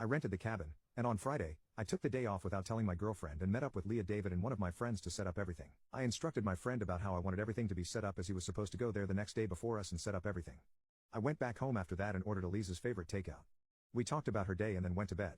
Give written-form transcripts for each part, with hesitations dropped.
I rented the cabin, and on Friday, I took the day off without telling my girlfriend and met up with Leah, David and one of my friends to set up everything. I instructed my friend about how I wanted everything to be set up as he was supposed to go there the next day before us and set up everything. I went back home after that and ordered Elise's favorite takeout. We talked about her day and then went to bed.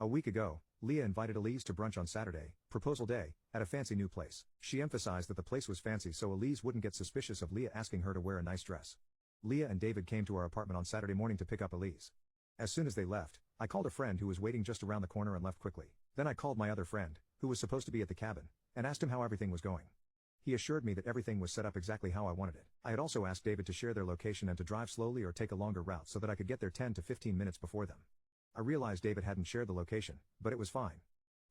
A week ago, Leah invited Elise to brunch on Saturday, proposal day, at a fancy new place. She emphasized that the place was fancy so Elise wouldn't get suspicious of Leah asking her to wear a nice dress. Leah and David came to our apartment on Saturday morning to pick up Elise. As soon as they left, I called a friend who was waiting just around the corner and left quickly. Then I called my other friend, who was supposed to be at the cabin, and asked him how everything was going. He assured me that everything was set up exactly how I wanted it. I had also asked David to share their location and to drive slowly or take a longer route so that I could get there 10 to 15 minutes before them. I realized David hadn't shared the location, but it was fine.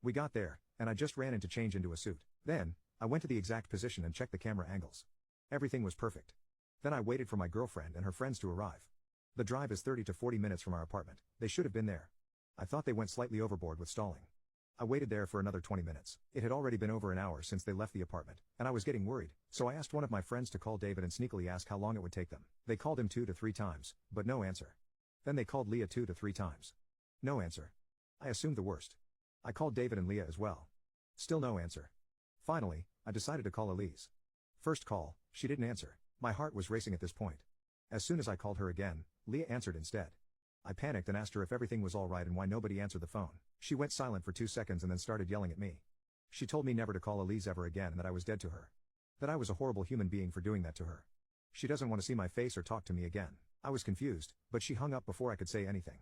We got there, and I just ran in to change into a suit. Then, I went to the exact position and checked the camera angles. Everything was perfect. Then I waited for my girlfriend and her friends to arrive. The drive is 30 to 40 minutes from our apartment. They should have been there. I thought they went slightly overboard with stalling. I waited there for another 20 minutes. It had already been over an hour since they left the apartment, and I was getting worried, so I asked one of my friends to call David and sneakily ask how long it would take them. They called him 2 to 3 times, but no answer. Then they called Leah 2 to 3 times. No answer. I assumed the worst. I called David and Leah as well. Still no answer. Finally, I decided to call Elise. First call, she didn't answer. My heart was racing at this point. As soon as I called her again, Leah answered instead. I panicked and asked her if everything was alright and why nobody answered the phone. She went silent for 2 seconds and then started yelling at me. She told me never to call Elise ever again and that I was dead to her. That I was a horrible human being for doing that to her. She doesn't want to see my face or talk to me again. I was confused, but she hung up before I could say anything.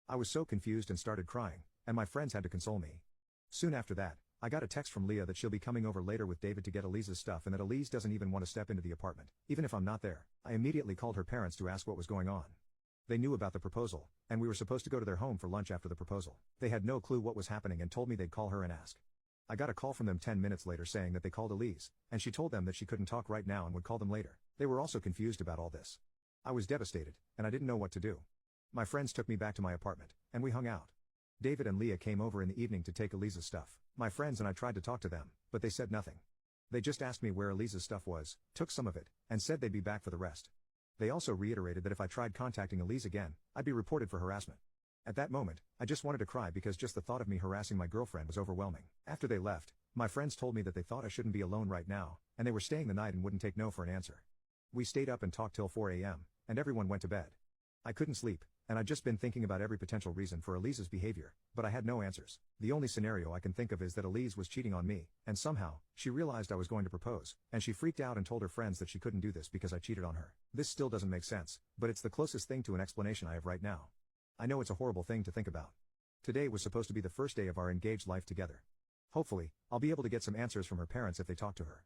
I was so confused and started crying, and my friends had to console me. Soon after that, I got a text from Leah that she'll be coming over later with David to get Elise's stuff and that Elise doesn't even want to step into the apartment, even if I'm not there. I immediately called her parents to ask what was going on. They knew about the proposal, and we were supposed to go to their home for lunch after the proposal. They had no clue what was happening and told me they'd call her and ask. I got a call from them 10 minutes later saying that they called Elise, and she told them that she couldn't talk right now and would call them later. They were also confused about all this. I was devastated, and I didn't know what to do. My friends took me back to my apartment, and we hung out. David and Leah came over in the evening to take Elise's stuff. My friends and I tried to talk to them, but they said nothing. They just asked me where Elise's stuff was, took some of it, and said they'd be back for the rest. They also reiterated that if I tried contacting Elise again, I'd be reported for harassment. At that moment, I just wanted to cry because just the thought of me harassing my girlfriend was overwhelming. After they left, my friends told me that they thought I shouldn't be alone right now, and they were staying the night and wouldn't take no for an answer. We stayed up and talked till 4 a.m., and everyone went to bed. I couldn't sleep, and I'd just been thinking about every potential reason for Elise's behavior, but I had no answers. The only scenario I can think of is that Elise was cheating on me, and somehow, she realized I was going to propose, and she freaked out and told her friends that she couldn't do this because I cheated on her. This still doesn't make sense, but it's the closest thing to an explanation I have right now. I know it's a horrible thing to think about. Today was supposed to be the first day of our engaged life together. Hopefully, I'll be able to get some answers from her parents if they talk to her.